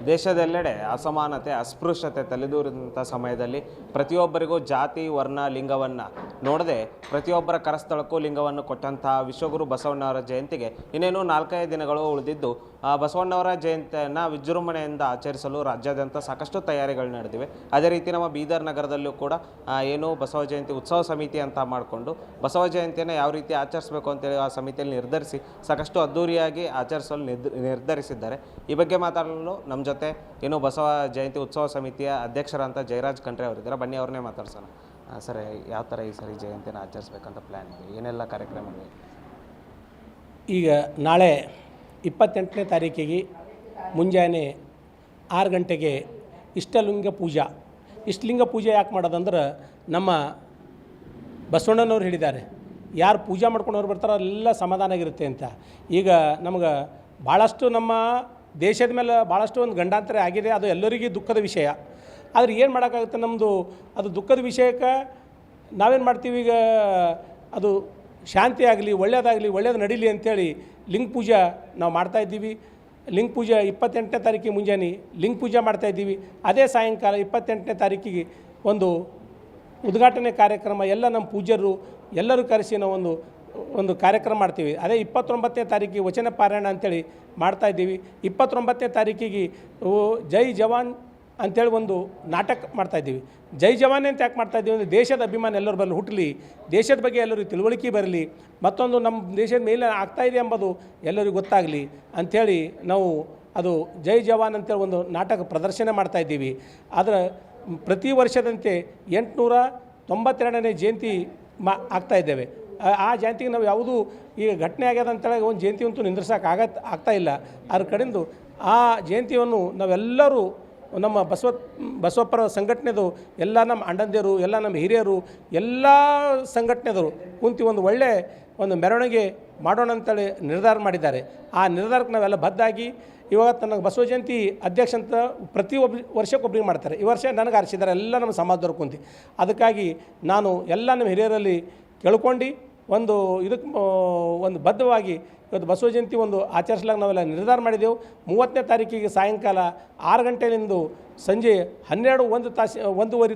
ದೇಶದೆಲ್ಲೆಡೆ ಅಸಮಾನತೆ ಅಸ್ಪೃಶ್ಯತೆ ತಲೆದೂರಿದಂಥ ಸಮಯದಲ್ಲಿ ಪ್ರತಿಯೊಬ್ಬರಿಗೂ ಜಾತಿ ವರ್ಣ ಲಿಂಗವನ್ನು ನೋಡದೆ ಪ್ರತಿಯೊಬ್ಬರ ಕರಸ್ಥಳಕ್ಕೂ ಲಿಂಗವನ್ನು ಕೊಟ್ಟಂತಹ ವಿಶ್ವಗುರು ಬಸವಣ್ಣವರ ಜಯಂತಿಗೆ ಇನ್ನೇನು 4-5 ದಿನಗಳು ಉಳಿದಿದ್ದು ಬಸವಣ್ಣವರ ಜಯಂತಿಯನ್ನು ವಿಜೃಂಭಣೆಯಿಂದ ಆಚರಿಸಲು ರಾಜ್ಯಾದ್ಯಂತ ಸಾಕಷ್ಟು ತಯಾರಿಗಳು ನಡೆದಿವೆ. ಅದೇ ರೀತಿ ನಮ್ಮ ಬೀದರ್ ನಗರದಲ್ಲೂ ಕೂಡ ಏನು ಬಸವ ಜಯಂತಿ ಉತ್ಸವ ಸಮಿತಿ ಅಂತ ಮಾಡಿಕೊಂಡು ಬಸವ ಜಯಂತಿಯನ್ನು ಯಾವ ರೀತಿ ಆಚರಿಸಬೇಕು ಅಂತೇಳಿ ಆ ಸಮಿತಿಯಲ್ಲಿ ನಿರ್ಧರಿಸಿ ಸಾಕಷ್ಟು ಅದ್ದೂರಿಯಾಗಿ ಆಚರಿಸಲು ನಿರ್ಧರಿಸಿದ್ದಾರೆ. ಈ ಬಗ್ಗೆ ಮಾತಾಡಲು ನಮ್ಮ ಜೊತೆ ಏನು ಬಸವ ಜಯಂತಿ ಉತ್ಸವ ಸಮಿತಿಯ ಅಧ್ಯಕ್ಷರಂತ ಜಯರಾಜ್ ಖಂಡ್ರೆ ಅವರಿದ್ದಾರೆ. ಬನ್ನಿ ಅವ್ರನ್ನೇ ಮಾತಾಡ್ಸೋಣ. ಸರ್, ಯಾವ ಥರ ಈ ಸರಿ ಜಯಂತಿನ ಆಚರಿಸ್ಬೇಕಂತ ಪ್ಲ್ಯಾನ್ ಇದೆ, ಏನೆಲ್ಲ ಕಾರ್ಯಕ್ರಮಗಳು? ಈಗ ನಾಳೆ 28ನೇ ತಾರೀಕಿಗೆ ಮುಂಜಾನೆ 6 ಗಂಟೆಗೆ ಇಷ್ಟಲಿಂಗ ಪೂಜೆ ಯಾಕೆ ಮಾಡೋದಂದ್ರೆ ನಮ್ಮ ಬಸವಣ್ಣನವ್ರು ಹೇಳಿದ್ದಾರೆ, ಯಾರು ಪೂಜೆ ಮಾಡ್ಕೊಂಡವ್ರು ಬರ್ತಾರೋ ಎಲ್ಲ ಸಮಾಧಾನ ಆಗಿರುತ್ತೆ ಅಂತ. ಈಗ ನಮ್ಗೆ ಭಾಳಷ್ಟು ನಮ್ಮ ದೇಶದ ಮೇಲೆ ಭಾಳಷ್ಟು ಒಂದು ಗಂಡಾಂತರ ಆಗಿದೆ. ಅದು ಎಲ್ಲರಿಗೂ ದುಃಖದ ವಿಷಯ. ಆದರೆ ಏನು ಮಾಡೋಕ್ಕಾಗುತ್ತೆ, ನಮ್ಮದು ಅದು ದುಃಖದ ವಿಷಯಕ್ಕೆ ನಾವೇನು ಮಾಡ್ತೀವಿ, ಈಗ ಅದು ಶಾಂತಿ ಆಗಲಿ, ಒಳ್ಳೇದು ನಡೀಲಿ ಅಂಥೇಳಿ ಲಿಂಗ ಪೂಜೆ ನಾವು ಮಾಡ್ತಾಯಿದ್ದೀವಿ. ಲಿಂಗ ಪೂಜೆ 28ನೇ ತಾರೀಕಿಗೆ ಮುಂಜಾನೆ ಲಿಂಗ ಪೂಜೆ ಮಾಡ್ತಾಯಿದ್ದೀವಿ. ಅದೇ ಸಾಯಂಕಾಲ 28ನೇ ತಾರೀಕಿಗೆ ಒಂದು ಉದ್ಘಾಟನೆ ಕಾರ್ಯಕ್ರಮ ಎಲ್ಲ ನಮ್ಮ ಪೂಜ್ಯರು ಎಲ್ಲರೂ ಕರೆಸಿ ನಾವು ಒಂದು ಕಾರ್ಯಕ್ರಮ ಮಾಡ್ತೀವಿ. ಅದೇ 29ನೇ ತಾರೀಕಿಗೆ ವಚನ ಪಾರಾಯಣ ಅಂಥೇಳಿ ಮಾಡ್ತಾಯಿದ್ದೀವಿ. 29ನೇ ತಾರೀಕಿಗೆ ಜೈ ಜವಾನ್ ಅಂಥೇಳಿ ಒಂದು ನಾಟಕ ಮಾಡ್ತಾಯಿದ್ದೀವಿ. ಜೈ ಜವಾನ್ ಅಂತ ಯಾಕೆ ಮಾಡ್ತಾಯಿದ್ದೀವಿ ಅಂದರೆ ದೇಶದ ಅಭಿಮಾನ ಎಲ್ಲರ ಬರಲಿ ಹುಟ್ಟಲಿ, ದೇಶದ ಬಗ್ಗೆ ಎಲ್ಲರಿಗೂ ತಿಳುವಳಿಕೆ ಬರಲಿ, ಮತ್ತೊಂದು ನಮ್ಮ ದೇಶದ ಮೇಲೆ ಆಗ್ತಾಯಿದೆ ಎಂಬುದು ಎಲ್ಲರಿಗೂ ಗೊತ್ತಾಗಲಿ ಅಂಥೇಳಿ ನಾವು ಅದು ಜೈ ಜವಾನ್ ಅಂತೇಳಿ ಒಂದು ನಾಟಕ ಪ್ರದರ್ಶನ ಮಾಡ್ತಾಯಿದ್ದೀವಿ. ಆದರೆ ಪ್ರತಿ ವರ್ಷದಂತೆ 892ನೇ ಜಯಂತಿ ಆಗ್ತಾಯಿದ್ದೇವೆ. ಆ ಜಯಂತಿಗೆ ನಾವು ಯಾವುದೂ ಈಗ ಘಟನೆ ಆಗ್ಯದ ಅಂತೇಳಿ ಒಂದು ಜಯಂತಿ ಅಂತೂ ನಿಂದ್ರಿಸೋಕೆ ಆಗ್ತಾಯಿಲ್ಲ. ಅದ್ರ ಕಡೆಂದು ಆ ಜಯಂತಿಯನ್ನು ನಾವೆಲ್ಲರೂ ನಮ್ಮ ಬಸವಪ್ಪರ ಸಂಘಟನೆದು ಎಲ್ಲ ನಮ್ಮ ಅಣ್ಣಂದಿರು, ಎಲ್ಲ ನಮ್ಮ ಹಿರಿಯರು, ಎಲ್ಲ ಸಂಘಟನೆದವರು ಕುಂತು ಒಂದು ಮೆರವಣಿಗೆ ಮಾಡೋಣ ಅಂತೇಳಿ ನಿರ್ಧಾರ ಮಾಡಿದ್ದಾರೆ. ಆ ನಿರ್ಧಾರಕ್ಕೆ ನಾವೆಲ್ಲ ಬದ್ಧಾಗಿ ಇವಾಗ ನನಗೆ ಬಸವ ಜಯಂತಿ ಅಧ್ಯಕ್ಷ ಅಂತ ಪ್ರತಿ ವರ್ಷಕ್ಕೊಬ್ಬರಿಗೆ ಮಾಡ್ತಾರೆ. ಈ ವರ್ಷ ನನಗೆ ಆರಿಸಿದ್ದಾರೆ ಎಲ್ಲ ನಮ್ಮ ಸಮಾಜದವ್ರು ಕುಂತು. ಅದಕ್ಕಾಗಿ ನಾನು ಎಲ್ಲ ನಮ್ಮ ಹಿರಿಯರಲ್ಲಿ ಕೇಳ್ಕೊಂಡು ಒಂದು ಬದ್ಧವಾಗಿ ಇವತ್ತು ಬಸವ ಜಯಂತಿ ಒಂದು ಆಚರಿಸ್ಲಾಗ ನಾವೆಲ್ಲ ನಿರ್ಧಾರ ಮಾಡಿದೆವು. 30ನೇ ತಾರೀಕಿಗೆ ಸಾಯಂಕಾಲ 6 ಗಂಟೆಯಿಂದ ಸಂಜೆ 1:30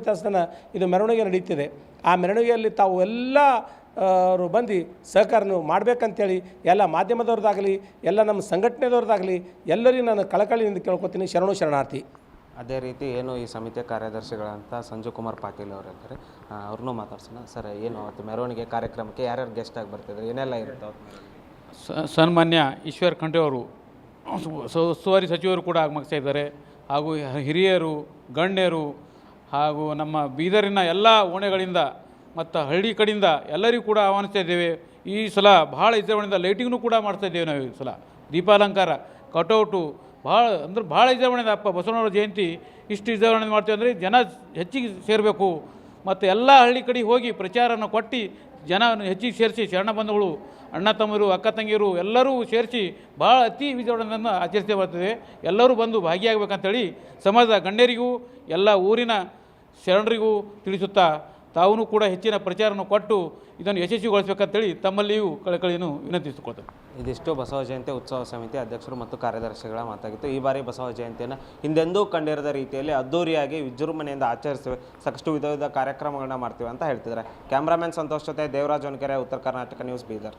ತಾಸು ಇದು ಮೆರವಣಿಗೆ ನಡೀತಿದೆ. ಆ ಮೆರವಣಿಗೆಯಲ್ಲಿ ತಾವು ಎಲ್ಲ ಬಂದು ಸಹಕಾರ ನೀವು ಮಾಡಬೇಕಂತೇಳಿ ಎಲ್ಲ ಮಾಧ್ಯಮದವ್ರದ್ದಾಗಲಿ ಎಲ್ಲ ನಮ್ಮ ಸಂಘಟನೆದವ್ರದ್ದಾಗಲಿ ಎಲ್ಲರಿಗೂ ನಾನು ಕಳಕಳಿಯಿಂದ ಕೇಳ್ಕೊತೀನಿ. ಶರಣಾರ್ಥಿ. ಅದೇ ರೀತಿ ಏನು ಈ ಸಮಿತಿಯ ಕಾರ್ಯದರ್ಶಿಗಳಂತ ಸಂಜು ಕುಮಾರ್ ಪಾಟೀಲ್ ಅವರಿದ್ದಾರೆ, ಅವ್ರನ್ನೂ ಮಾತಾಡ್ಸೋಣ. ಸರ್, ಏನು ಅವತ್ತು ಮೆರವಣಿಗೆ ಕಾರ್ಯಕ್ರಮಕ್ಕೆ ಯಾರ್ಯಾರು ಗೆಸ್ಟ್ ಆಗಿ ಬರ್ತಿದ್ರು, ಏನೆಲ್ಲ ಇರುತ್ತೆ? ಸನ್ಮಾನ್ಯ ಈಶ್ವರ್ ಖಂಡ್ರೆ ಅವರು ಉಸ್ತುವಾರಿ ಸಚಿವರು ಕೂಡ ಆಗಮಿಸ್ತಾ ಇದ್ದಾರೆ. ಹಾಗೂ ಹಿರಿಯರು, ಗಣ್ಯರು ಹಾಗೂ ನಮ್ಮ ಬೀದರಿನ ಎಲ್ಲ ಓಣೆಗಳಿಂದ ಮತ್ತು ಹಳ್ಳಿ ಕಡೆಯಿಂದ ಎಲ್ಲರಿಗೂ ಕೂಡ ಆಹ್ವಾನಿಸ್ತಾ ಇದ್ದೇವೆ. ಈ ಸಲ ಭಾಳ ವಿಜೃಂಭಣೆಯಿಂದ ಲೈಟಿಂಗ್ನೂ ಕೂಡ ಮಾಡ್ತಾ ಇದ್ದೇವೆ. ನಾವು ಈ ಸಲ ದೀಪಾಲಂಕಾರ, ಕಟೌಟು ಭಾಳ ವಿಜೃಂಭಣೆಯಿಂದ ಬಸವಣ್ಣವರ ಜಯಂತಿ ಇಷ್ಟು ವಿಜೃಂಭಣೆ ಮಾಡ್ತೀವಿ ಅಂದರೆ ಜನ ಹೆಚ್ಚಿಗೆ ಸೇರಬೇಕು. ಮತ್ತು ಎಲ್ಲ ಹಳ್ಳಿ ಕಡೆ ಹೋಗಿ ಪ್ರಚಾರನ ಕೊಟ್ಟು ಜನ ಹೆಚ್ಚಿಗೆ ಸೇರಿಸಿ ಶರಣ ಬಂಧುಗಳು, ಅಣ್ಣ ತಮ್ಮರು, ಅಕ್ಕ ತಂಗಿಯರು ಎಲ್ಲರೂ ಸೇರಿಸಿ ಭಾಳ ಅತಿ ವಿಜೃಂಭಣೆಯಿಂದ ಆಚರಿಸ್ತಾ ಬರ್ತದೆ. ಎಲ್ಲರೂ ಬಂದು ಭಾಗಿಯಾಗಬೇಕಂತೇಳಿ ಸಮಾಜದ ಗಣ್ಯರಿಗೂ ಎಲ್ಲ ಊರಿನ ಶರಣರಿಗೂ ತಿಳಿಸುತ್ತಾ ತಾವೂ ಕೂಡ ಹೆಚ್ಚಿನ ಪ್ರಚಾರನ ಕೊಟ್ಟು ಇದನ್ನು ಯಶಸ್ವಿಗೊಳಿಸಬೇಕಂತೇಳಿ ತಮ್ಮಲ್ಲಿಯೂ ಕಳಕಳಿಯನ್ನು ವಿನಂತಿಸಿಕೊಳ್ತೇವೆ. ಇದಿಷ್ಟು ಬಸವ ಜಯಂತಿ ಉತ್ಸವ ಸಮಿತಿ ಅಧ್ಯಕ್ಷರು ಮತ್ತು ಕಾರ್ಯದರ್ಶಿಗಳ ಮಾತಾಗಿತ್ತು. ಈ ಬಾರಿ ಬಸವ ಜಯಂತಿಯನ್ನು ಹಿಂದೆಂದೂ ಕಂಡಿರದ ರೀತಿಯಲ್ಲಿ ಅದ್ದೂರಿಯಾಗಿ ವಿಜೃಂಭಣೆಯಿಂದ ಆಚರಿಸ್ತೇವೆ, ಸಾಕಷ್ಟು ವಿಧ ಕಾರ್ಯಕ್ರಮಗಳನ್ನ ಮಾಡ್ತೀವಿ ಅಂತ ಹೇಳ್ತಿದ್ದಾರೆ. ಕ್ಯಾಮ್ರಾಮನ್ ಸಂತೋಷ್ ಜೊತೆ ದೇವರಾಜ್ ಹೊನ್ಕೆರೆ, ಉತ್ತರ ಕರ್ನಾಟಕ ನ್ಯೂಸ್, ಬೀದರ್.